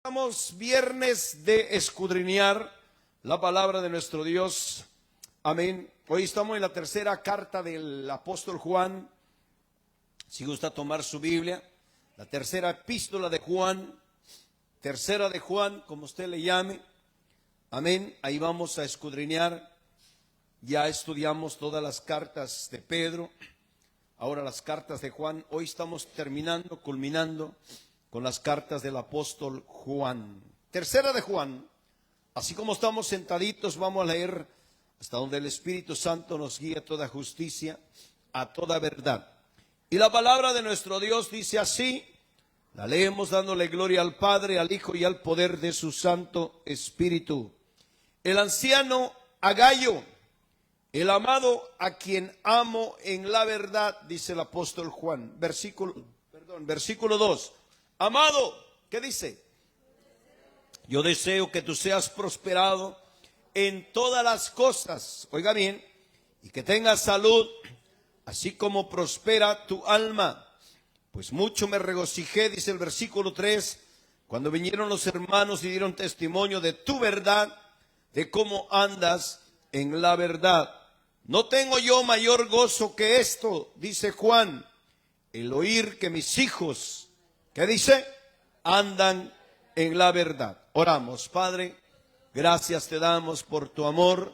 Estamos viernes de escudriñar la palabra de nuestro Dios. Amén. Hoy estamos en la tercera carta del apóstol Juan. Si gusta tomar su Biblia, la tercera epístola de Juan, tercera de Juan, como usted le llame. Amén. Ahí vamos a escudriñar. Ya estudiamos todas las cartas de Pedro. Ahora las cartas de Juan. Hoy estamos terminando, culminando con las cartas del apóstol Juan. Tercera de Juan. Así como estamos sentaditos, vamos a leer hasta donde el Espíritu Santo nos guíe a toda justicia, a toda verdad. Y la palabra de nuestro Dios dice así. La leemos dándole gloria al Padre, al Hijo y al poder de su Santo Espíritu. El anciano Agayo, el amado a quien amo en la verdad, dice el apóstol Juan. Versículo 2. Amado, ¿qué dice? Yo deseo que tú seas prosperado en todas las cosas, oiga bien, y que tengas salud, así como prospera tu alma. Pues mucho me regocijé, dice el versículo 3, cuando vinieron los hermanos y dieron testimonio de tu verdad, de cómo andas en la verdad. No tengo yo mayor gozo que esto, dice Juan, el oír que mis hijos, ¿qué dice? Andan en la verdad. Oramos, Padre, gracias te damos por tu amor,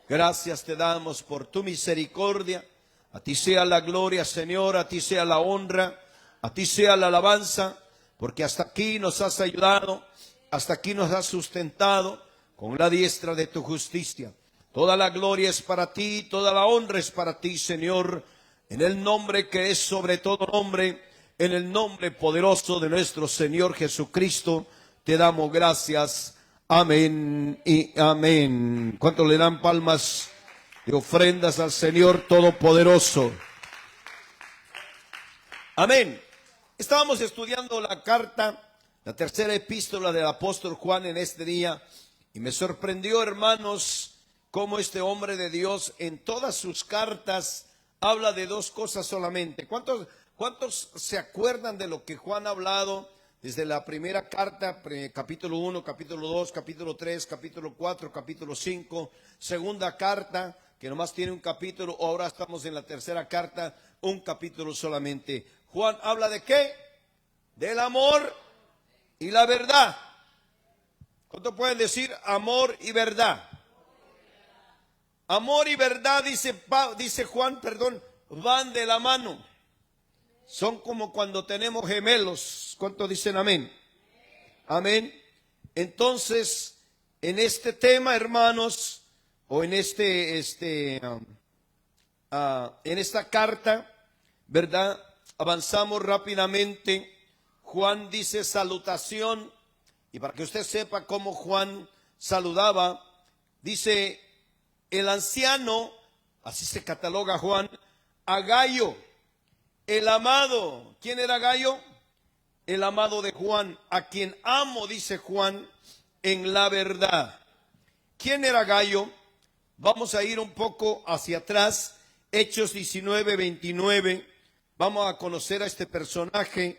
gracias te damos por tu misericordia. A ti sea la gloria, Señor, a ti sea la honra, a ti sea la alabanza, porque hasta aquí nos has ayudado, hasta aquí nos has sustentado con la diestra de tu justicia. Toda la gloria es para ti, toda la honra es para ti, Señor, en el nombre que es sobre todo nombre, en el nombre poderoso de nuestro Señor Jesucristo, te damos gracias. Amén y amén. ¿Cuántos le dan palmas de ofrendas al Señor Todopoderoso? Amén. Estábamos estudiando la carta, la tercera epístola del apóstol Juan en este día, y me sorprendió, hermanos, cómo este hombre de Dios en todas sus cartas habla de dos cosas solamente. ¿Cuántos se acuerdan de lo que Juan ha hablado desde la primera carta, capítulo 1, capítulo 2, capítulo 3, capítulo 4, capítulo 5, segunda carta, que nomás tiene un capítulo, ahora estamos en la tercera carta, un capítulo solamente? Juan habla ¿de qué? Del amor y la verdad. ¿Cuánto pueden decir amor y verdad? Amor y verdad, dice Juan, van de la mano. Son como cuando tenemos gemelos. ¿Cuántos dicen amén? Amén. Entonces, en este tema, hermanos, o en en esta carta, ¿verdad? Avanzamos rápidamente. Juan dice salutación, y para que usted sepa cómo Juan saludaba, dice el anciano, así se cataloga Juan, Agayo, el amado. ¿Quién era Agayo? El amado de Juan, a quien amo, dice Juan, en la verdad. ¿Quién era Agayo? Vamos a ir un poco hacia atrás, Hechos 19, 29. Vamos a conocer a este personaje,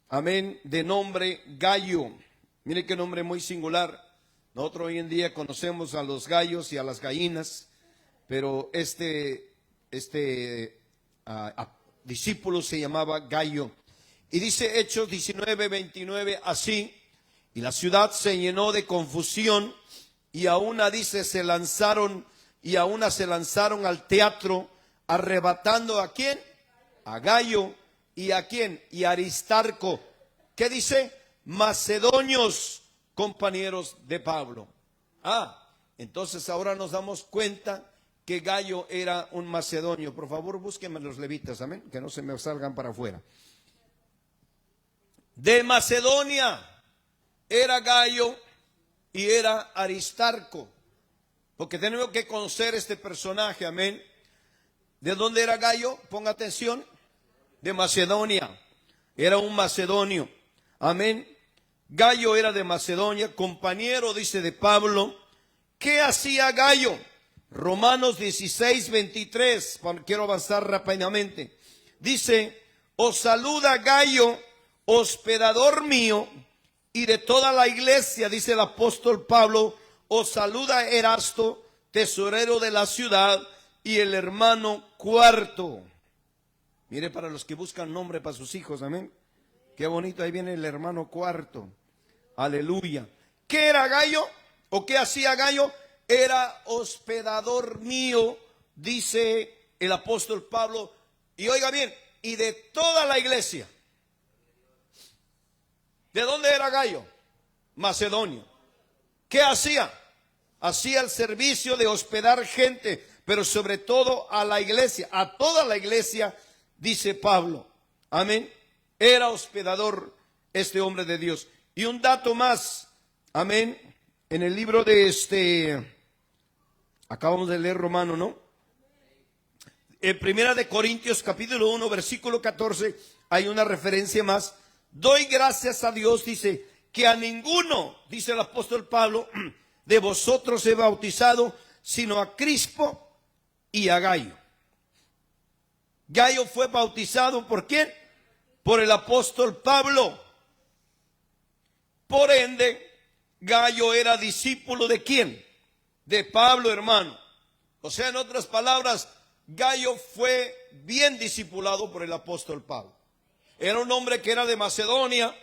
amén, de nombre Gayo. Mire qué nombre muy singular. Nosotros hoy en día conocemos a los gallos y a las gallinas, pero este discípulo se llamaba Gayo. Y dice Hechos 19, 29 así: y la ciudad se llenó de confusión, y a una se lanzaron al teatro, arrebatando ¿a quién? A Gayo. ¿Y a quién? Y a Aristarco. ¿Qué dice? Macedonios, compañeros de Pablo. Entonces ahora nos damos cuenta que Gayo era un macedonio. Por favor, búsquenme los levitas, amén, que no se me salgan para afuera. De Macedonia era Gayo y era Aristarco, porque tenemos que conocer este personaje, amén. ¿De dónde era Gayo? Ponga atención. De Macedonia. Era un macedonio, amén. Gayo era de Macedonia, compañero, dice, de Pablo. ¿Qué hacía Gayo? Romanos 16, 23, quiero avanzar rápidamente. Dice, os saluda Gayo, hospedador mío, y de toda la iglesia, dice el apóstol Pablo, os saluda Erasto, tesorero de la ciudad, y el hermano Cuarto. Mire, para los que buscan nombre para sus hijos, amén. Qué bonito, ahí viene el hermano Cuarto. Aleluya. ¿Qué era Gayo? ¿O qué hacía Gayo? Era hospedador mío, dice el apóstol Pablo. Y oiga bien, y de toda la iglesia. ¿De dónde era Gayo? Macedonio. ¿Qué hacía? Hacía el servicio de hospedar gente, pero sobre todo a la iglesia, a toda la iglesia, dice Pablo. Amén. Era hospedador este hombre de Dios. Y un dato más, amén, en el libro de acabamos de leer Romano, ¿no? En Primera de Corintios capítulo 1, versículo 14, hay una referencia más. Doy gracias a Dios, dice, que a ninguno, dice el apóstol Pablo, de vosotros he bautizado, sino a Crispo y a Gayo. Gayo fue bautizado ¿por quién? Por el apóstol Pablo. Por ende, Gayo era discípulo ¿de quién? De Pablo, hermano. O sea, en otras palabras, Gayo fue bien discipulado por el apóstol Pablo. Era un hombre que era de Macedonia,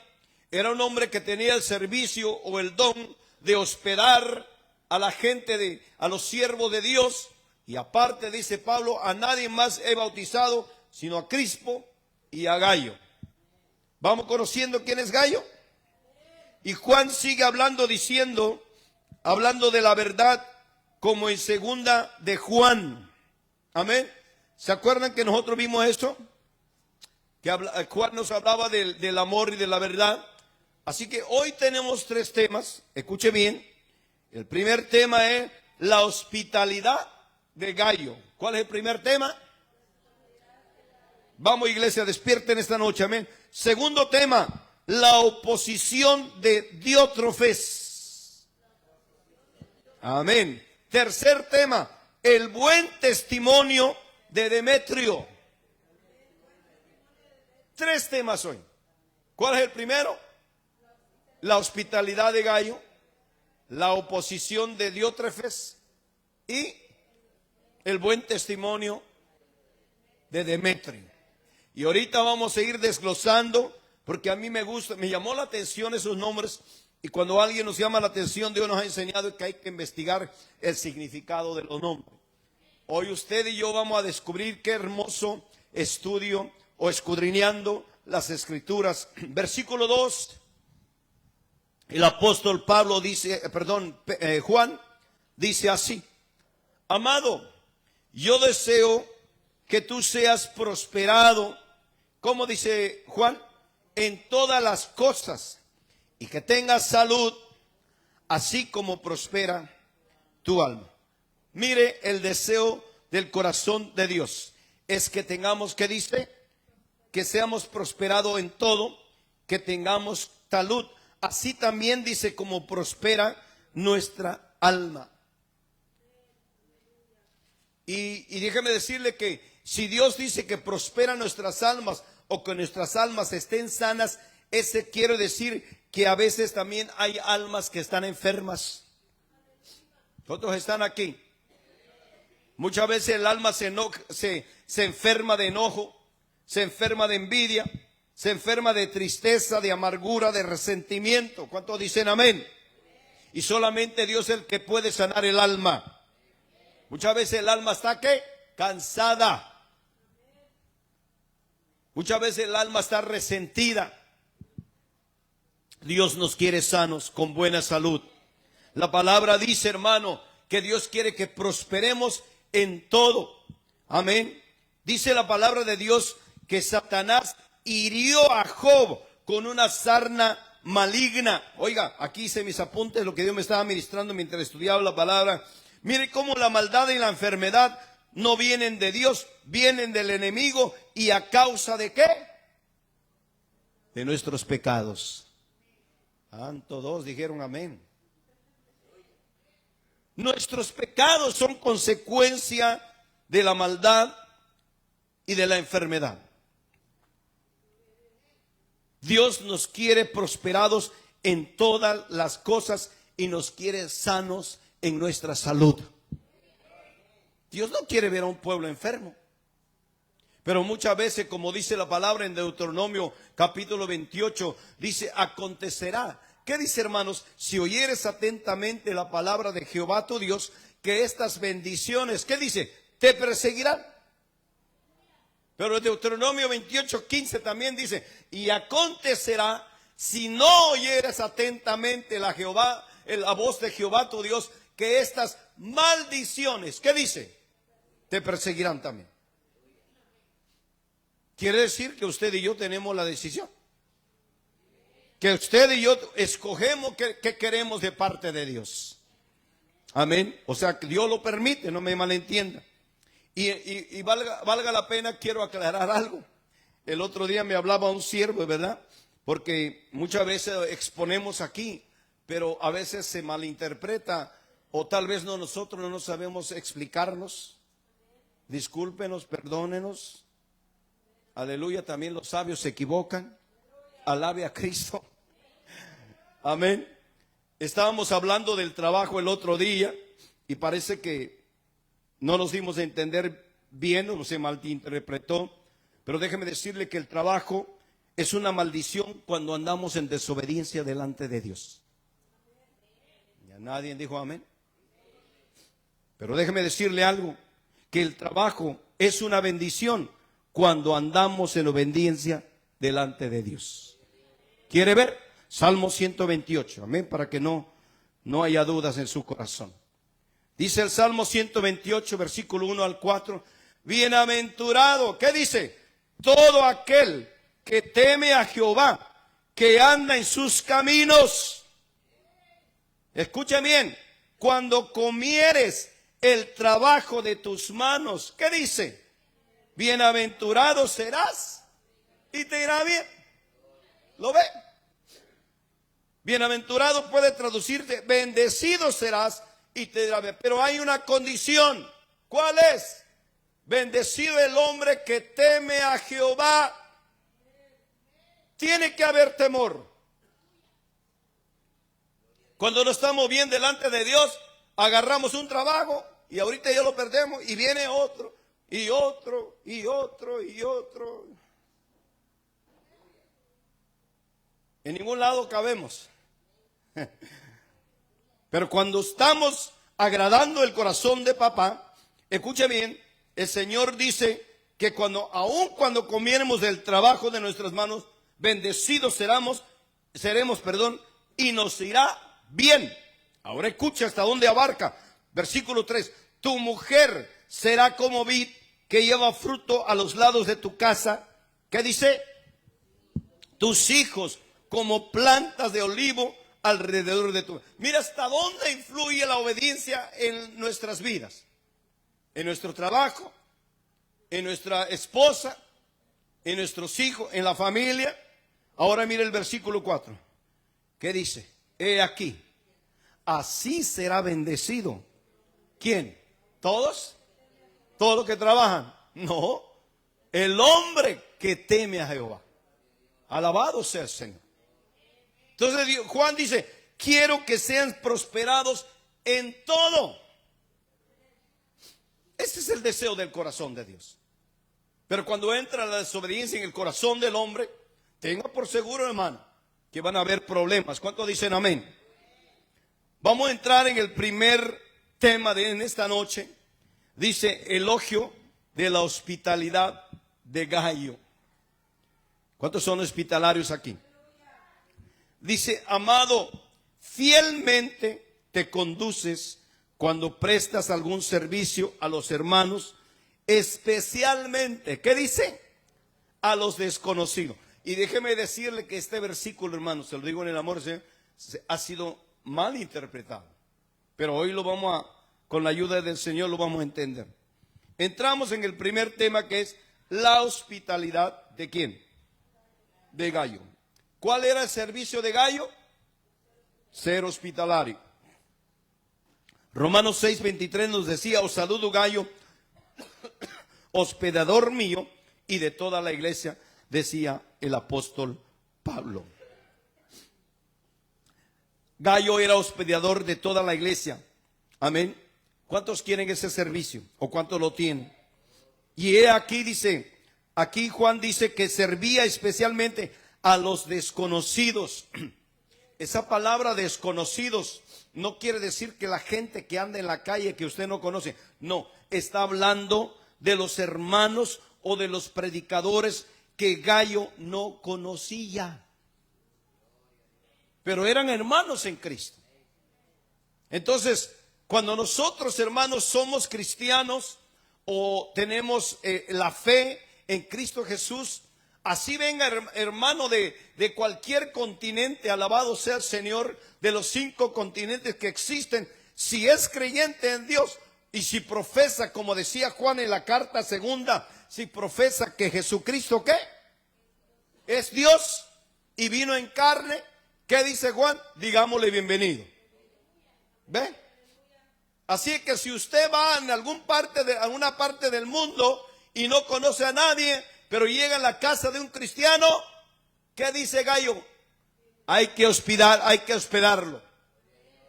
era un hombre que tenía el servicio o el don de hospedar a la gente, a los siervos de Dios. Y aparte, dice Pablo, a nadie más he bautizado, sino a Crispo y a Gayo. ¿Vamos conociendo quién es Gayo? Y Juan sigue hablando, diciendo, hablando de la verdad, como en segunda de Juan. Amén. ¿Se acuerdan que nosotros vimos esto? Que Juan nos hablaba del amor y de la verdad. Así que hoy tenemos tres temas. Escuche bien. El primer tema es la hospitalidad de Gayo. ¿Cuál es el primer tema? Vamos, iglesia, despierten esta noche. Amén. Segundo tema, la oposición de Diótrefes. Amén. Tercer tema, el buen testimonio de Demetrio. Tres temas hoy. ¿Cuál es el primero? La hospitalidad de Gayo, la oposición de Diótrefes y el buen testimonio de Demetrio. Y ahorita vamos a ir desglosando, porque a mí me gusta, me llamó la atención esos nombres, y cuando alguien nos llama la atención, Dios nos ha enseñado que hay que investigar el significado de los nombres. Hoy usted y yo vamos a descubrir qué hermoso estudio o escudriñando las escrituras. Versículo 2, el apóstol Pablo dice, Juan dice así: amado, yo deseo que tú seas prosperado, ¿cómo dice Juan? En todas las cosas, y que tengas salud, así como prospera tu alma. Mire, el deseo del corazón de Dios es que tengamos, ¿qué dice? Que seamos prosperados en todo, que tengamos salud. Así también dice como prospera nuestra alma. Y déjeme decirle que si Dios dice que prospera nuestras almas o que nuestras almas estén sanas, ese quiere decir que a veces también hay almas que están enfermas. Otros están aquí. Muchas veces el alma se enferma de enojo, se enferma de envidia, se enferma de tristeza, de amargura, de resentimiento. ¿Cuántos dicen amén? Y solamente Dios es el que puede sanar el alma. Muchas veces el alma está ¿qué? Cansada. Muchas veces el alma está resentida. Dios nos quiere sanos, con buena salud. La palabra dice, hermano, que Dios quiere que prosperemos en todo. Amén. Dice la palabra de Dios que Satanás hirió a Job con una sarna maligna. Oiga, aquí hice mis apuntes, lo que Dios me estaba ministrando mientras estudiaba la palabra. Mire cómo la maldad y la enfermedad no vienen de Dios, vienen del enemigo. ¿Y a causa de qué? De nuestros pecados. Todos dijeron amén. Nuestros pecados son consecuencia de la maldad y de la enfermedad. Dios nos quiere prosperados en todas las cosas y nos quiere sanos en nuestra salud. Dios no quiere ver a un pueblo enfermo. Pero muchas veces, como dice la palabra en Deuteronomio capítulo 28, dice, acontecerá. ¿Qué dice, hermanos? Si oyeres atentamente la palabra de Jehová tu Dios, que estas bendiciones, ¿qué dice? Te perseguirán. Pero en Deuteronomio 28, 15 también dice, y acontecerá si no oyeres atentamente la voz de Jehová tu Dios, que estas maldiciones, ¿qué dice? Te perseguirán también. Quiere decir que usted y yo tenemos la decisión. Que usted y yo escogemos qué queremos de parte de Dios. Amén. O sea, que Dios lo permite, no me malentienda. Y valga la pena, quiero aclarar algo. El otro día me hablaba un siervo, ¿verdad? Porque muchas veces exponemos aquí, pero a veces se malinterpreta, o tal vez nosotros no nos sabemos explicarnos. Discúlpenos, perdónenos. Aleluya, también los sabios se equivocan. Alabe a Cristo. Amén. Estábamos hablando del trabajo el otro día y parece que no nos dimos a entender bien, o no se malinterpretó. Pero déjeme decirle que el trabajo es una maldición cuando andamos en desobediencia delante de Dios. Ya nadie dijo amén. Pero déjeme decirle algo, que el trabajo es una bendición cuando andamos en obediencia delante de Dios. ¿Quiere ver? Salmo 128, amén, para que no haya dudas en su corazón. Dice el Salmo 128, versículo 1 al 4, bienaventurado, ¿qué dice? Todo aquel que teme a Jehová, que anda en sus caminos. Escuche bien, cuando comieres el trabajo de tus manos, ¿qué dice? Bienaventurado serás y te irá bien. ¿Lo ve? Bienaventurado puede traducirse, bendecido serás y te irá bien. Pero hay una condición. ¿Cuál es? Bendecido el hombre que teme a Jehová. Tiene que haber temor. Cuando no estamos bien delante de Dios, agarramos un trabajo y ahorita ya lo perdemos y viene otro y otro y otro y otro. En ningún lado cabemos. Pero cuando estamos agradando el corazón de papá, escuche bien, el Señor dice que aun cuando comiéramos del trabajo de nuestras manos, bendecidos seremos, y nos irá bien. Ahora escucha hasta dónde abarca. Versículo 3. Tu mujer será como vid que lleva fruto a los lados de tu casa. ¿Qué dice? Tus hijos como plantas de olivo alrededor de tu. Mira hasta dónde influye la obediencia en nuestras vidas. En nuestro trabajo, en nuestra esposa, en nuestros hijos, en la familia. Ahora mira el versículo 4. ¿Qué dice? He aquí, así será bendecido. ¿Quién? ¿Todos? ¿Todos los que trabajan? No, el hombre que teme a Jehová. Alabado sea el Señor. Entonces Juan dice, quiero que sean prosperados en todo. Ese es el deseo del corazón de Dios. Pero cuando entra la desobediencia en el corazón del hombre, tenga por seguro, hermano, que van a haber problemas. ¿Cuántos dicen amén? Vamos a entrar en el primer tema en esta noche. Dice, elogio de la hospitalidad de Gayo. ¿Cuántos son hospitalarios aquí? Dice, amado, fielmente te conduces cuando prestas algún servicio a los hermanos, especialmente, ¿qué dice? A los desconocidos. Y déjeme decirle que este versículo, hermano, se lo digo en el amor, ha sido mal interpretado. Pero hoy con la ayuda del Señor lo vamos a entender. Entramos en el primer tema, que es la hospitalidad de ¿quién? De Gayo. ¿Cuál era el servicio de Gayo? Ser hospitalario. Romanos 6:23 nos decía, os saludo Gayo, hospedador mío y de toda la iglesia, decía el apóstol Pablo. Gayo era hospedador de toda la iglesia. Amén. ¿Cuántos quieren ese servicio? ¿O cuántos lo tienen? Y he aquí dice, aquí Juan dice que servía especialmente a los desconocidos. Esa palabra desconocidos no quiere decir que la gente que anda en la calle que usted no conoce. No, está hablando de los hermanos o de los predicadores que Gayo no conocía. Pero eran hermanos en Cristo. Entonces, cuando nosotros, hermanos, somos cristianos o tenemos la fe en Cristo Jesús, así venga hermano de cualquier continente, alabado sea el Señor, de los 5 continentes que existen, si es creyente en Dios y si profesa, como decía Juan en la carta segunda, si profesa que Jesucristo, ¿qué? Es Dios y vino en carne, ¿qué dice Juan? Digámosle bienvenido. ¿Ve? Así que si usted va en alguna parte del mundo y no conoce a nadie, pero llega a la casa de un cristiano, ¿qué dice Gayo? Hay que hospedarlo.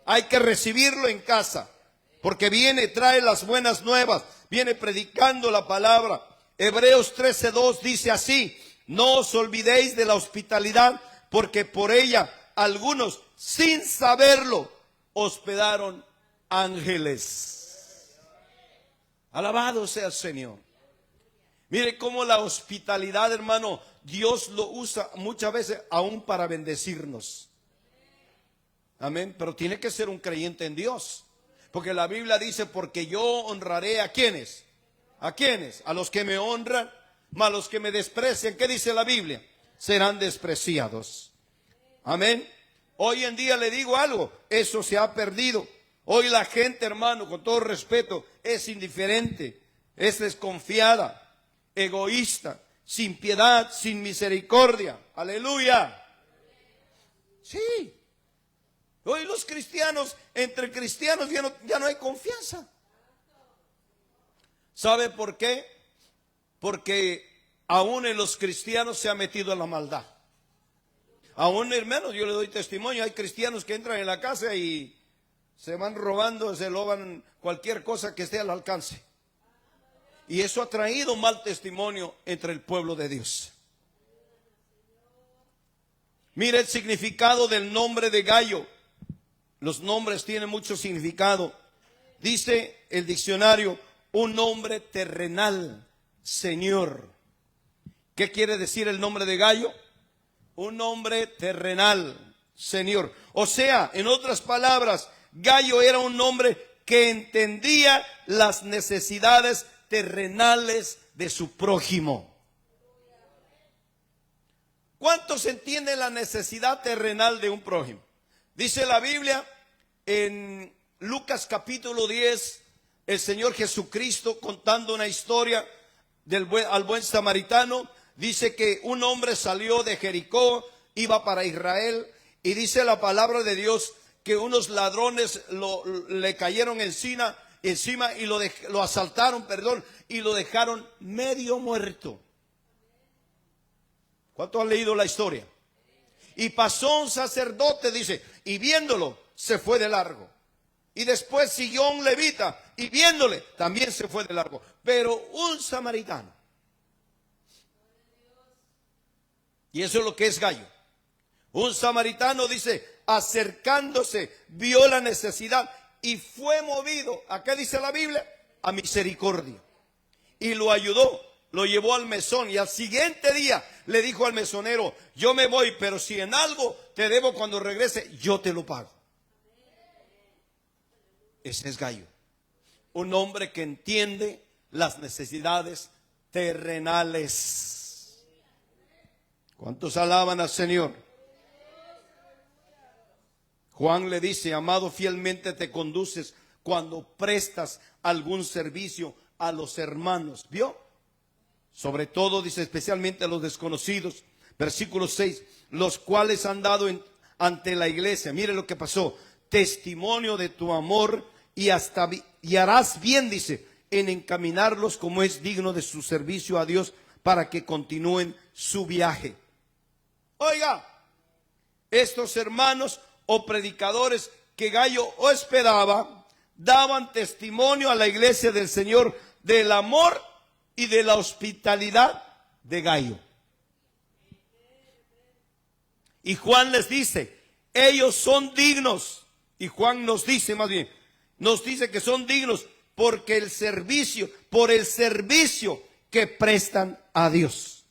Hay que recibirlo en casa. Porque trae las buenas nuevas, viene predicando la palabra. Hebreos 13:2 dice así: no os olvidéis de la hospitalidad, porque por ella algunos, sin saberlo, hospedaron ángeles. Alabado sea el Señor. Mire cómo la hospitalidad, hermano, Dios lo usa muchas veces aún para bendecirnos. Amén. Pero tiene que ser un creyente en Dios. Porque la Biblia dice, porque yo honraré a ¿quiénes? ¿A quiénes? A los que me honran, mas a los que me desprecian. ¿Qué dice la Biblia? Serán despreciados. Amén. Hoy en día le digo algo, eso se ha perdido. Hoy la gente, hermano, con todo respeto, es indiferente, es desconfiada, egoísta, sin piedad, sin misericordia. Aleluya. Sí. Hoy los cristianos, entre cristianos ya no hay confianza. ¿Sabe por qué? Porque aún en los cristianos se ha metido la maldad. Aún, hermanos, yo le doy testimonio, hay cristianos que entran en la casa y se van robando, se roban cualquier cosa que esté al alcance. Y eso ha traído mal testimonio entre el pueblo de Dios. Mire el significado del nombre de Gayo. Los nombres tienen mucho significado. Dice el diccionario, un nombre terrenal, Señor. ¿Qué quiere decir el nombre de Gayo? Un nombre terrenal, Señor. O sea, en otras palabras, Gayo era un hombre que entendía las necesidades terrenales de su prójimo. ¿Cuántos entienden la necesidad terrenal de un prójimo? Dice la Biblia en Lucas capítulo 10, el Señor Jesucristo contando una historia al buen samaritano, dice que un hombre salió de Jericó, iba para Israel, y dice la palabra de Dios que unos ladrones le cayeron encima y lo asaltaron, y lo dejaron medio muerto. ¿Cuántos han leído la historia? Y pasó un sacerdote, dice, y viéndolo se fue de largo. Y después siguió un levita y viéndole también se fue de largo. Pero un samaritano. Y eso es lo que es Gayo. Un samaritano, dice, acercándose, vio la necesidad y fue movido. ¿A qué dice la Biblia? A misericordia. Y lo ayudó, lo llevó al mesón y al siguiente día le dijo al mesonero, yo me voy, pero si en algo te debo cuando regrese, yo te lo pago. Ese es Gayo. Un hombre que entiende las necesidades terrenales. ¿Cuántos alaban al Señor? Juan le dice, amado, fielmente te conduces cuando prestas algún servicio a los hermanos. ¿Vio? Sobre todo, dice, especialmente a los desconocidos. Versículo 6, los cuales han dado ante la iglesia. Mire lo que pasó. Testimonio de tu amor y harás bien, dice, en encaminarlos como es digno de su servicio a Dios para que continúen su viaje. Oiga, estos hermanos o predicadores que Gayo hospedaba daban testimonio a la iglesia del Señor del amor y de la hospitalidad de Gayo. Y Juan les dice, ellos son dignos. Y Juan nos dice, más bien, nos dice que son dignos porque por el servicio que prestan a Dios.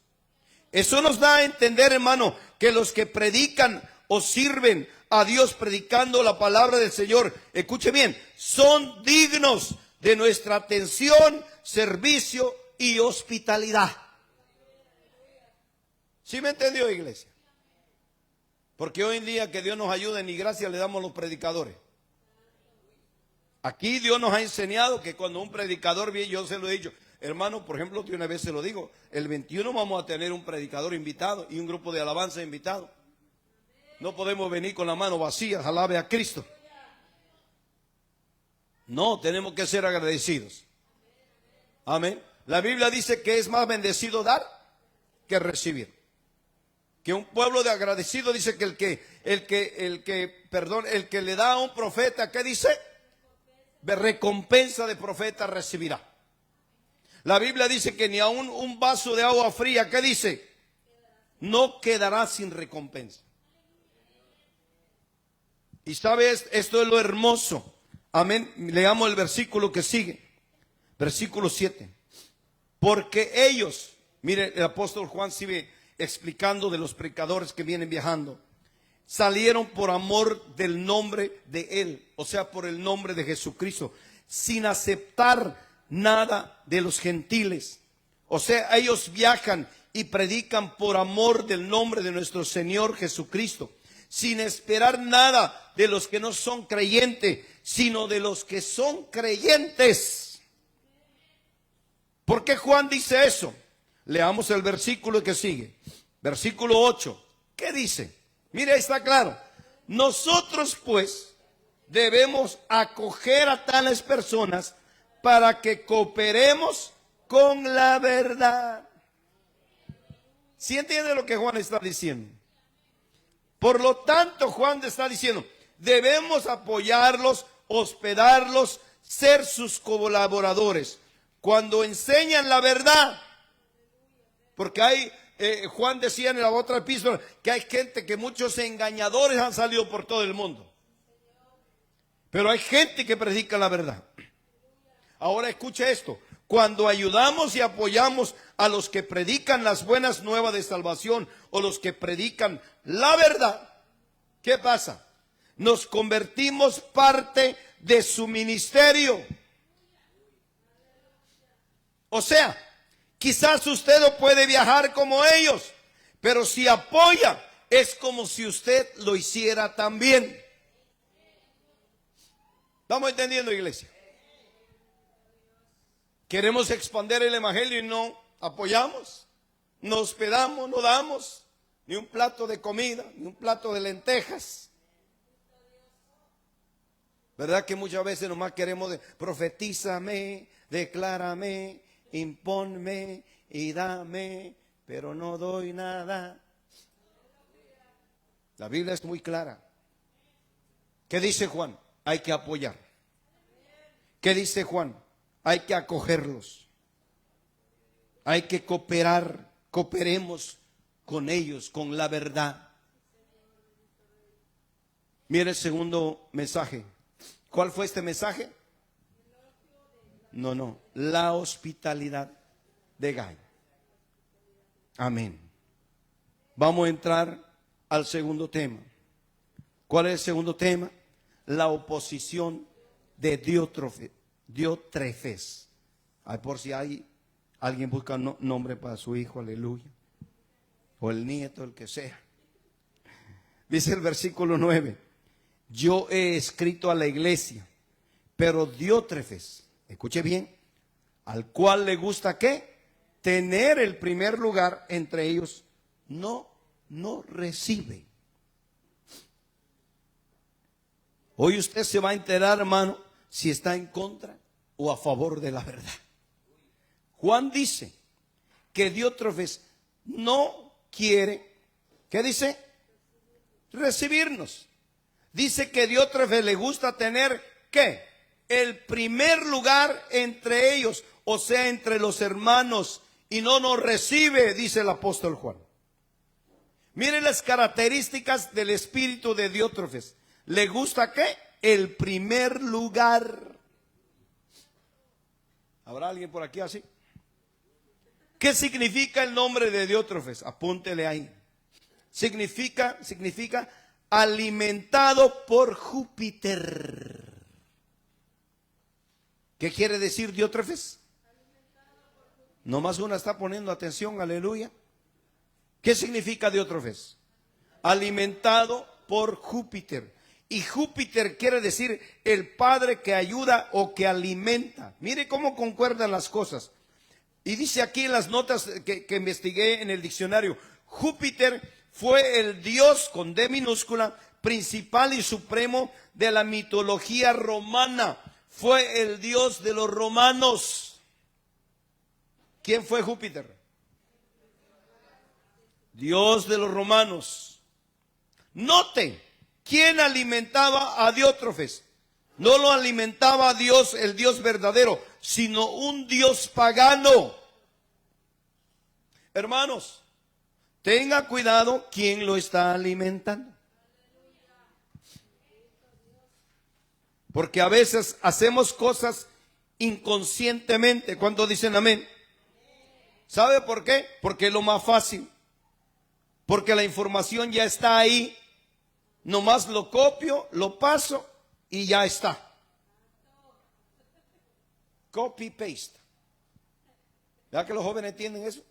Eso nos da a entender, hermano, que los que predican o sirven a Dios predicando la palabra del Señor, escuche bien, son dignos de nuestra atención, servicio y hospitalidad. ¿Sí me entendió, iglesia? Porque hoy en día, que Dios nos ayude, ni gracias le damos a los predicadores. Aquí Dios nos ha enseñado que cuando un predicador viene, yo se lo he dicho, hermano, por ejemplo, que una vez se lo digo, el 21 vamos a tener un predicador invitado y un grupo de alabanza invitado. No podemos venir con la mano vacía, alabe a Cristo. No, tenemos que ser agradecidos. Amén. La Biblia dice que es más bendecido dar que recibir. Que un pueblo de agradecido, dice que el que le da a un profeta, ¿qué dice? De recompensa de profeta recibirá. La Biblia dice que ni aun un vaso de agua fría, ¿qué dice? No quedará sin recompensa. Y sabes, esto es lo hermoso. Amén. Leamos el versículo que sigue. Versículo 7. Porque ellos, mire, el apóstol Juan sigue explicando de los predicadores que vienen viajando. Salieron por amor del nombre de Él, o sea, por el nombre de Jesucristo, sin aceptar nada de los gentiles. O sea, ellos viajan y predican por amor del nombre de nuestro Señor Jesucristo, sin esperar nada de los que no son creyentes, sino de los que son creyentes. ¿Por qué Juan dice eso? Leamos el versículo que sigue. Versículo 8. ¿Qué dice? Mire, ahí está claro. Nosotros pues debemos acoger a tales personas para que cooperemos con la verdad. ¿Sí entiende lo que Juan está diciendo? Por lo tanto, Juan está diciendo, debemos apoyarlos, hospedarlos, ser sus colaboradores cuando enseñan la verdad. Porque hay, Juan decía en la otra epístola, que hay gente, que muchos engañadores han salido por todo el mundo. Pero hay gente que predica la verdad. Ahora escuche esto. Cuando ayudamos y apoyamos a los que predican las buenas nuevas de salvación o los que predican la verdad, ¿qué pasa? Nos convertimos parte de su ministerio. O sea, quizás usted no puede viajar como ellos, pero si apoya, es como si usted lo hiciera también. ¿Estamos entendiendo, iglesia? Queremos expandir el evangelio y no apoyamos, no hospedamos, no damos ni un plato de comida, ni un plato de lentejas. ¿Verdad que muchas veces nomás queremos profetízame, declárame, imponme y dame, pero no doy nada? La Biblia es muy clara. ¿Qué dice Juan? Hay que apoyar. ¿Qué dice Juan? Hay que acogerlos. Hay que cooperar. Cooperemos con ellos, con la verdad. Mire el segundo mensaje. ¿Cuál fue este mensaje? No, la hospitalidad de Gayo. Amén. Vamos a entrar al segundo tema. ¿Cuál es el segundo tema? La oposición de Diótrefes. Ay, por si hay alguien busca nombre para su hijo, aleluya, o el nieto, el que sea. Dice el versículo 9: yo he escrito a la iglesia, pero Diótrefes, escuche bien, al cual le gusta ¿qué? Tener el primer lugar entre ellos, no recibe. Hoy usted se va a enterar, hermano, si está en contra o a favor de la verdad. Juan dice que Diótrefes no quiere, ¿qué dice? Recibirnos. Dice que Diótrefes le gusta tener, ¿qué? El primer lugar entre ellos, o sea, entre los hermanos, y no nos recibe, dice el apóstol Juan. Miren las características del espíritu de Diótrefes. ¿Le gusta qué? El primer lugar. ¿Habrá alguien por aquí así? ¿Qué significa el nombre de Diótrefes? Apúntele ahí. Significa alimentado por Júpiter. ¿Qué quiere decir Diótrefes? Nomás una está poniendo atención, aleluya. ¿Qué significa Diótrefes? Alimentado por Júpiter. Y Júpiter quiere decir el padre que ayuda o que alimenta. Mire cómo concuerdan las cosas. Y dice aquí en las notas que investigué en el diccionario, Júpiter fue el dios con D minúscula, principal y supremo de la mitología romana. Fue el dios de los romanos. ¿Quién fue Júpiter? Dios de los romanos. Note, ¿quién alimentaba a Diótrefes? No lo alimentaba Dios, el Dios verdadero, sino un Dios pagano. Hermanos, tenga cuidado quién lo está alimentando. Porque a veces hacemos cosas inconscientemente. ¿Cuántos dicen amén? ¿Sabe por qué? Porque es lo más fácil. Porque la información ya está ahí. Nomás lo copio, lo paso y ya está. Copy paste. ¿Verdad que los jóvenes entienden eso?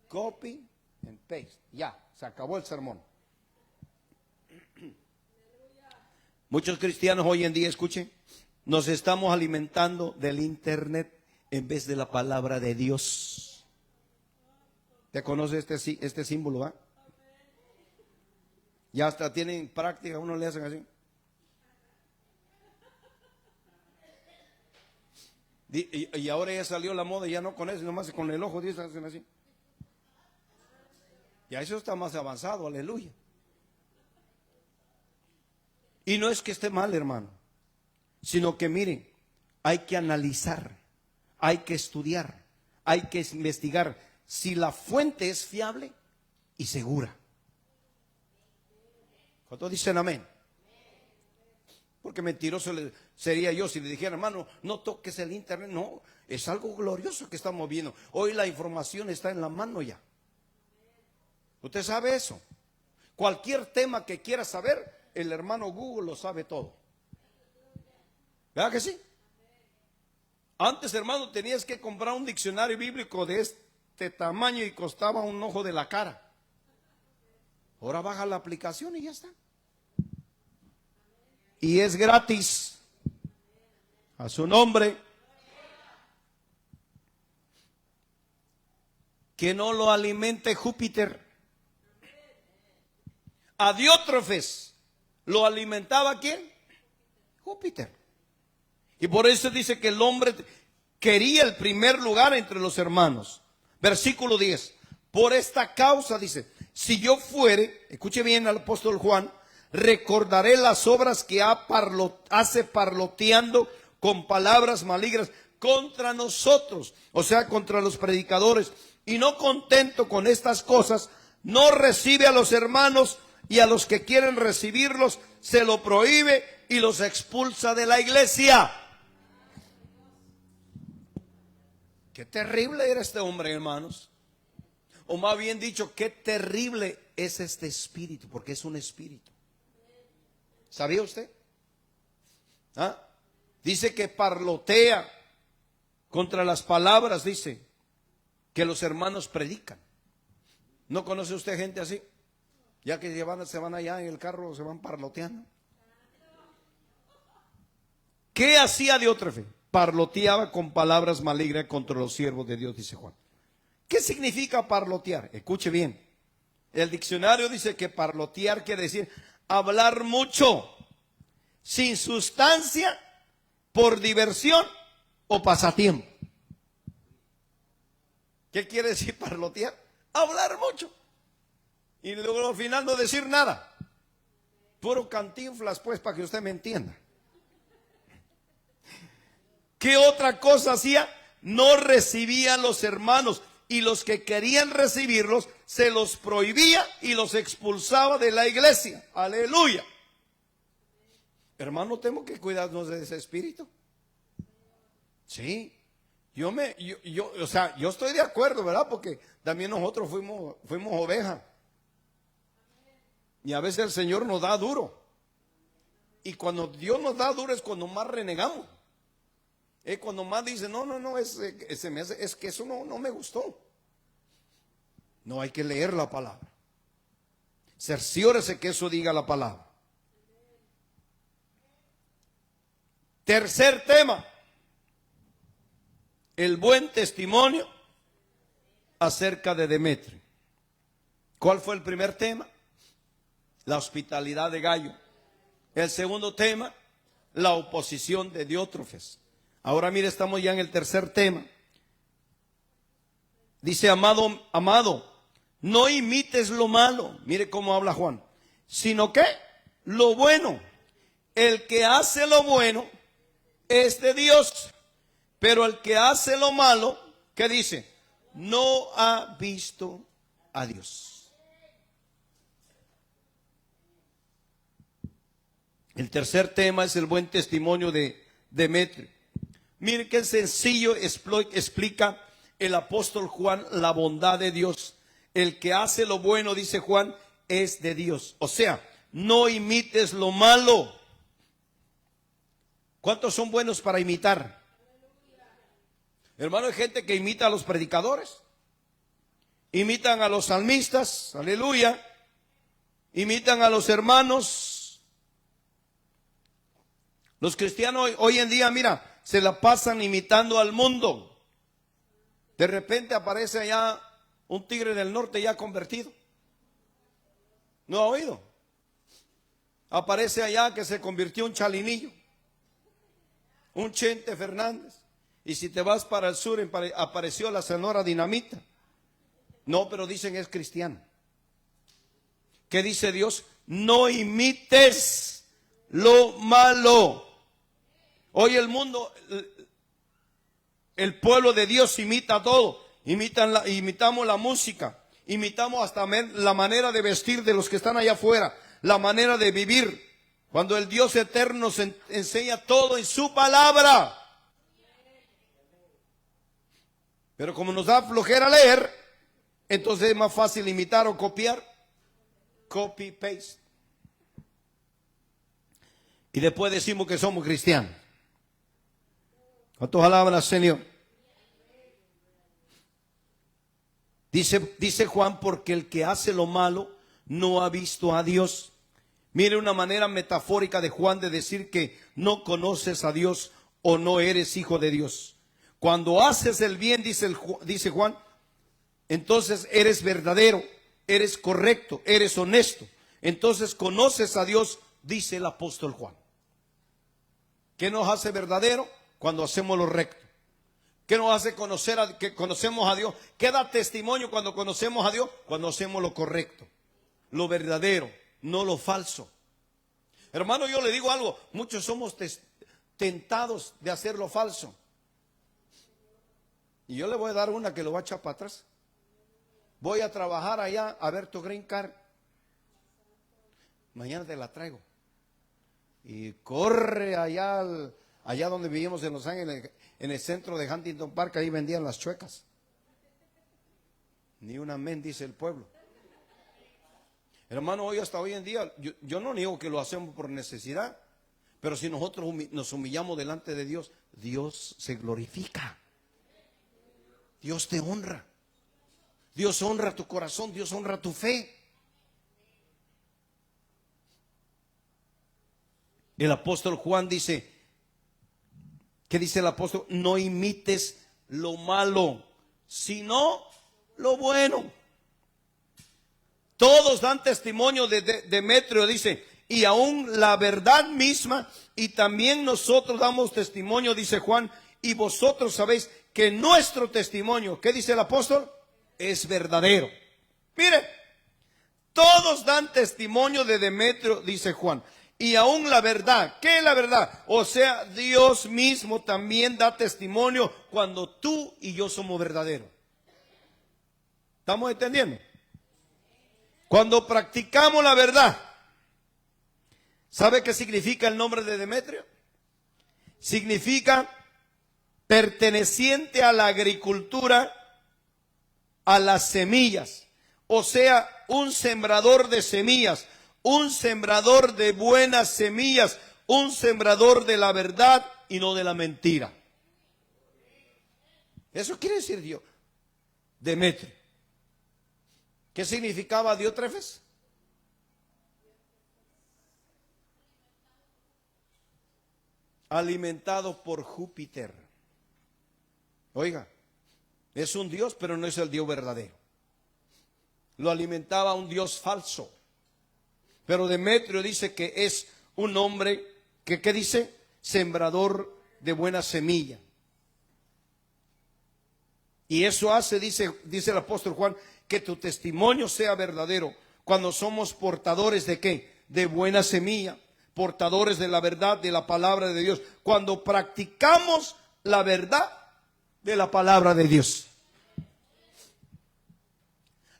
Copy and paste. Ya, se acabó el sermón. Muchos cristianos hoy en día, escuchen, nos estamos alimentando del internet en vez de la palabra de Dios. ¿Te conoce este símbolo? ¿Ah? Ya hasta tienen práctica, uno le hacen así. Y ahora ya salió la moda, ya no con eso, nomás con el ojo, dice, hacen así. Ya eso está más avanzado, aleluya. Y no es que esté mal, hermano, sino que miren, hay que analizar, hay que estudiar, hay que investigar si la fuente es fiable y segura. ¿Cuántos dicen amén? Porque mentiroso sería yo si le dijera, hermano, no toques el internet. No, es algo glorioso que estamos viendo. Hoy la información está en la mano ya. Usted sabe eso. Cualquier tema que quiera saber, el hermano Google lo sabe todo. ¿Verdad que sí? Antes, hermano, tenías que comprar un diccionario bíblico de este tamaño y costaba un ojo de la cara. Ahora baja la aplicación y ya está. Y es gratis. A su nombre. Que no lo alimente Júpiter. A Diótrefes lo alimentaba ¿quién? Júpiter. Y por eso dice que el hombre quería el primer lugar entre los hermanos. Versículo 10. Por esta causa, dice, si yo fuere, escuche bien al apóstol Juan, recordaré las obras que hace parloteando con palabras malignas contra nosotros, o sea, contra los predicadores. Y no contento con estas cosas, no recibe a los hermanos y a los que quieren recibirlos, se lo prohíbe y los expulsa de la iglesia. Qué terrible era este hombre, hermanos. O más bien dicho, qué terrible es este espíritu, porque es un espíritu. ¿Sabía usted? ¿Ah? Dice que parlotea contra las palabras, dice, que los hermanos predican. ¿No conoce usted gente así? Ya que se van allá en el carro, se van parloteando. ¿Qué hacía Diótrefes? Parloteaba con palabras malignas contra los siervos de Dios, dice Juan. ¿Qué significa parlotear? Escuche bien. El diccionario dice que parlotear quiere decir hablar mucho, sin sustancia, por diversión o pasatiempo. ¿Qué quiere decir parlotear? Hablar mucho. Y luego al final no decir nada. Puro Cantinflas, pues, para que usted me entienda. ¿Qué otra cosa hacía? No recibían los hermanos, y los que querían recibirlos se los prohibía y los expulsaba de la iglesia. Aleluya. Hermano, tenemos que cuidarnos de ese espíritu. Sí. Yo estoy de acuerdo, ¿verdad? Porque también nosotros fuimos ovejas. Y a veces el Señor nos da duro. Y cuando Dios nos da duro es cuando más renegamos. Es cuando más dice, no, es que eso no me gustó. No, hay que leer la palabra. Cerciórese que eso diga la palabra. Tercer tema. El buen testimonio acerca de Demetrio. ¿Cuál fue el primer tema? La hospitalidad de Gayo. El segundo tema, la oposición de Diótrefes. Ahora mire, estamos ya en el tercer tema. Dice, amado, no imites lo malo. Mire cómo habla Juan. Sino que lo bueno. El que hace lo bueno es de Dios. Pero el que hace lo malo, ¿qué dice? No ha visto a Dios. El tercer tema es el buen testimonio de Demetrio. Mire qué sencillo explica el apóstol Juan la bondad de Dios. El que hace lo bueno, dice Juan, es de Dios. O sea, no imites lo malo. ¿Cuántos son buenos para imitar? Hermano, hay gente que imita a los predicadores, imitan a los salmistas, aleluya, imitan a los hermanos. Los cristianos hoy en día, mira, se la pasan imitando al mundo. De repente aparece allá un tigre del norte ya convertido. ¿No ha oído? Aparece allá que se convirtió un chalinillo, un Chente Fernández. Y si te vas para el sur, apareció la Sonora Dinamita. No, pero dicen es cristiano. ¿Qué dice Dios? No imites lo malo. Hoy el mundo, el pueblo de Dios imita todo. Imitamos la música, imitamos hasta la manera de vestir de los que están allá afuera, la manera de vivir. Cuando el Dios eterno nos enseña todo en su palabra. Pero como nos da flojera leer, entonces es más fácil imitar o copiar. Copy, paste. Y después decimos que somos cristianos. ¿Cuántos alaban al Señor? Dice Juan, porque el que hace lo malo no ha visto a Dios. Mire una manera metafórica de Juan de decir que no conoces a Dios o no eres hijo de Dios. Cuando haces el bien, dice Juan, entonces eres verdadero, eres correcto, eres honesto. Entonces conoces a Dios, dice el apóstol Juan. ¿Qué nos hace verdadero? Cuando hacemos lo recto. ¿Qué nos hace que conocemos a Dios? ¿Qué da testimonio cuando conocemos a Dios? Cuando hacemos lo correcto, lo verdadero, no lo falso. Hermano, yo le digo algo, muchos somos tentados de hacer lo falso. Y yo le voy a dar una que lo va a echar para atrás. Voy a trabajar allá a ver tu green card. Mañana te la traigo. Y corre allá donde vivimos en Los Ángeles, en el centro de Huntington Park, ahí vendían las chuecas. Ni un amén, dice el pueblo. Hermano, hasta hoy en día, yo no niego que lo hacemos por necesidad, pero si nosotros nos humillamos delante de Dios, Dios se glorifica. Dios te honra. Dios honra tu corazón, Dios honra tu fe. El apóstol Juan dice, ¿qué dice el apóstol? No imites lo malo, sino lo bueno. Todos dan testimonio de Demetrio, dice, y aún la verdad misma, y también nosotros damos testimonio, dice Juan, y vosotros sabéis que nuestro testimonio, ¿qué dice el apóstol? Es verdadero. Mire, Todos dan testimonio de Demetrio, dice Juan. Y aún la verdad. ¿Qué es la verdad? O sea, Dios mismo también da testimonio cuando tú y yo somos verdaderos. ¿Estamos entendiendo? Cuando practicamos la verdad. ¿Sabe qué significa el nombre de Demetrio? Significa perteneciente a la agricultura, a las semillas. O sea, un sembrador de semillas, un sembrador de buenas semillas, un sembrador de la verdad y no de la mentira. Eso quiere decir Dios. Demetrio. ¿Qué significaba Diótrefes? Alimentado por Júpiter. Oiga, es un Dios, pero no es el Dios verdadero. Lo alimentaba un Dios falso. Pero Demetrio dice que es un hombre que, ¿qué dice? Sembrador de buena semilla. Y eso hace, dice el apóstol Juan, que tu testimonio sea verdadero. Cuando somos portadores de ¿qué? De buena semilla. Portadores de la verdad, de la palabra de Dios. Cuando practicamos la verdad de la palabra de Dios.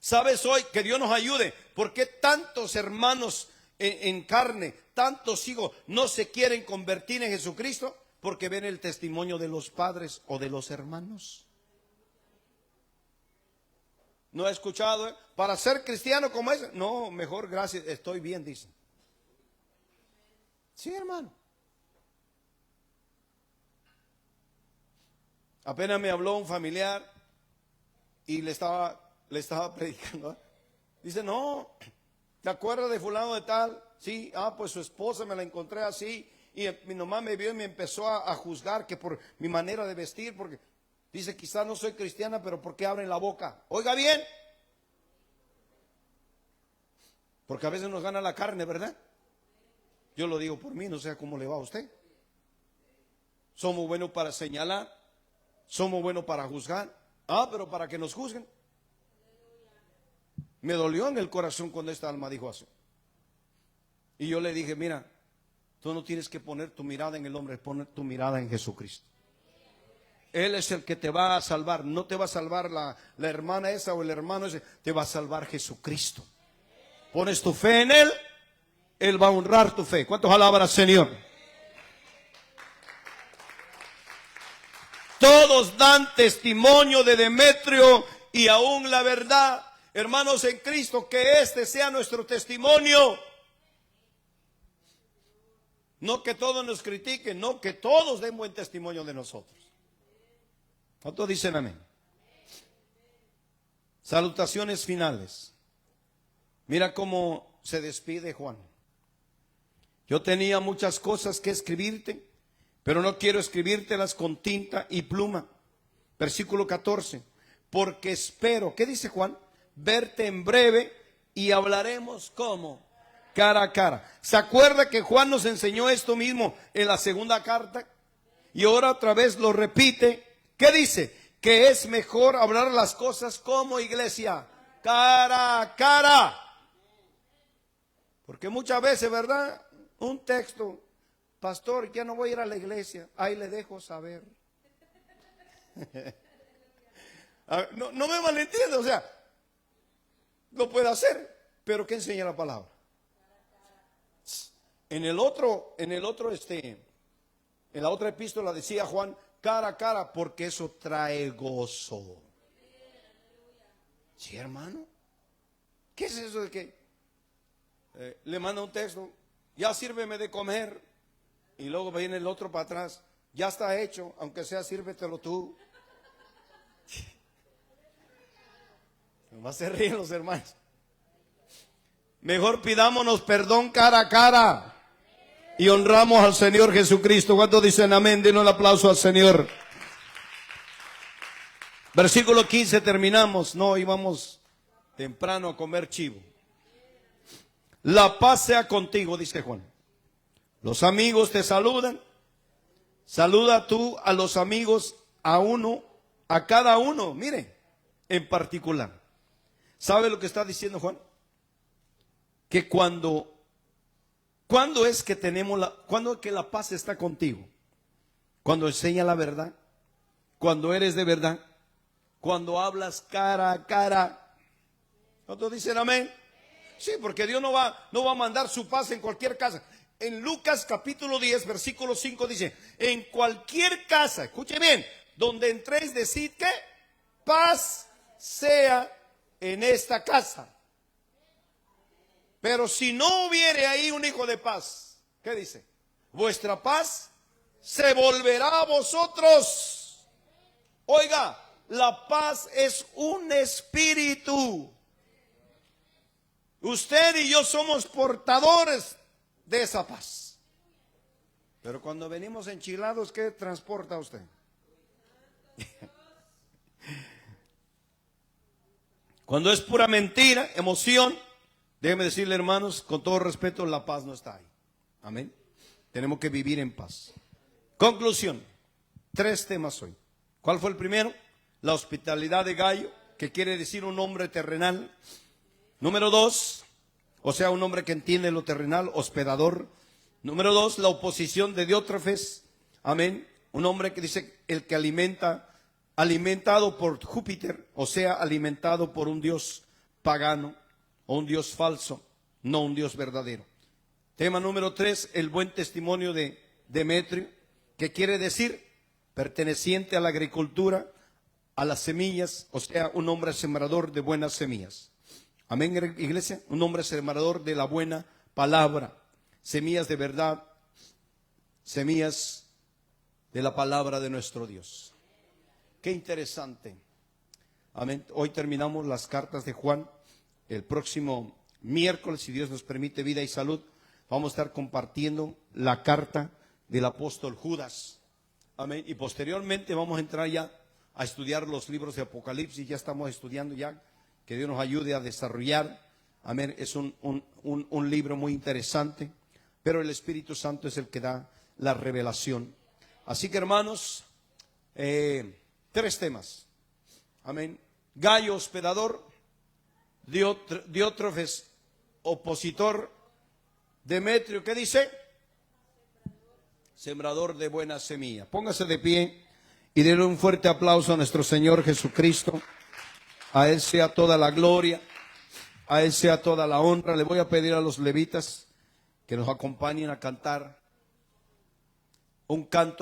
¿Sabes hoy? Que Dios nos ayude. ¿Por qué tantos hermanos en carne, tantos hijos no se quieren convertir en Jesucristo? Porque ven el testimonio de los padres o de los hermanos. ¿No he escuchado? Para ser cristiano como ese. No, mejor gracias, estoy bien, dicen. Sí, hermano. Apenas me habló un familiar y le estaba predicando. Dice, no, ¿te acuerdas de fulano de tal? Sí, pues su esposa me la encontré así. Y mi mamá me vio y me empezó a juzgar que por mi manera de vestir, porque dice, quizás no soy cristiana, pero ¿por qué abren la boca? Oiga bien. Porque a veces nos gana la carne, ¿verdad? Yo lo digo por mí, no sé cómo le va a usted. Somos buenos para señalar, somos buenos para juzgar. Pero para que nos juzguen. Me dolió en el corazón cuando esta alma dijo así. Y yo le dije, mira, tú no tienes que poner tu mirada en el hombre, poner tu mirada en Jesucristo. Él es el que te va a salvar. No te va a salvar la hermana esa o el hermano ese, te va a salvar Jesucristo. Pones tu fe en Él, Él va a honrar tu fe. ¿Cuántos alaban al Señor? Todos dan testimonio de Demetrio y aún la verdad. Hermanos en Cristo, que este sea nuestro testimonio. No que todos nos critiquen, no, que todos den buen testimonio de nosotros. ¿Cuántos dicen amén? Salutaciones finales. Mira cómo se despide Juan. Yo tenía muchas cosas que escribirte, pero no quiero escribírtelas con tinta y pluma. Versículo 14. Porque espero, ¿qué dice Juan? Verte en breve y hablaremos ¿cómo? Cara a cara. ¿Se acuerda que Juan nos enseñó esto mismo en la segunda carta? Y ahora otra vez lo repite. ¿Qué dice? Que es mejor hablar las cosas como iglesia, cara a cara. Porque muchas veces, ¿verdad? Un texto, pastor, ya no voy a ir a la iglesia, ahí le dejo saber. No me malentiende, o sea, lo puede hacer, pero ¿qué enseña la palabra? En la otra epístola decía Juan, cara a cara, porque eso trae gozo. Sí, hermano. ¿Qué es eso de que le manda un texto, ya sírveme de comer, y luego viene el otro para atrás, ya está hecho, aunque sea sírvetelo tú? Nomás se ríen los hermanos. Mejor pidámonos perdón cara a cara y honramos al Señor Jesucristo. ¿Cuántos dicen amén? Den un aplauso al Señor. Versículo 15 terminamos. No, íbamos temprano a comer chivo. La paz sea contigo, dice Juan. Los amigos te saludan. Saluda tú a los amigos, a uno, a cada uno, mire, en particular. ¿Sabe lo que está diciendo Juan? que cuando es que cuando es que la paz está contigo? Cuando enseña la verdad, cuando eres de verdad, cuando hablas cara a cara. ¿Cuántos dicen amén? Sí, porque Dios no va a mandar su paz en cualquier casa. En Lucas capítulo 10, versículo 5 dice, en cualquier casa, escuche bien, donde entréis, decid que paz sea en esta casa. Pero si no hubiere ahí un hijo de paz, ¿qué dice? Vuestra paz se volverá a vosotros. Oiga, la paz es un espíritu. Usted y yo somos portadores de esa paz. Pero cuando venimos enchilados, ¿qué transporta usted? Cuando es pura mentira, emoción, déjeme decirle, hermanos, con todo respeto, la paz no está ahí. Amén. Tenemos que vivir en paz. Conclusión. 3 temas hoy. ¿Cuál fue el primero? La hospitalidad de Gayo, que quiere decir un hombre terrenal. Número 2, o sea, un hombre que entiende lo terrenal, hospedador. Número 2, la oposición de Diótrefes. Amén. Un hombre que dice el que alimentado por Júpiter, o sea, alimentado por un Dios pagano o un Dios falso, no un Dios verdadero. Tema número 3, el buen testimonio de Demetrio, que quiere decir perteneciente a la agricultura, a las semillas, o sea, un hombre sembrador de buenas semillas. Amén, iglesia, un hombre sembrador de la buena palabra, semillas de verdad, semillas de la palabra de nuestro Dios. Qué interesante. Amén. Hoy terminamos las cartas de Juan. El próximo miércoles, si Dios nos permite vida y salud, vamos a estar compartiendo la carta del apóstol Judas. Amén. Y posteriormente vamos a entrar ya a estudiar los libros de Apocalipsis. Ya estamos estudiando ya. Que Dios nos ayude a desarrollar. Amén. Es un libro muy interesante. Pero el Espíritu Santo es el que da la revelación. Así que, hermanos, 3 temas. Amén. Gayo, hospedador. Diótrefes, opositor. Demetrio, ¿qué dice? Sembrador de buena semilla. Póngase de pie y denle un fuerte aplauso a nuestro Señor Jesucristo. A Él sea toda la gloria, a Él sea toda la honra. Le voy a pedir a los levitas que nos acompañen a cantar un canto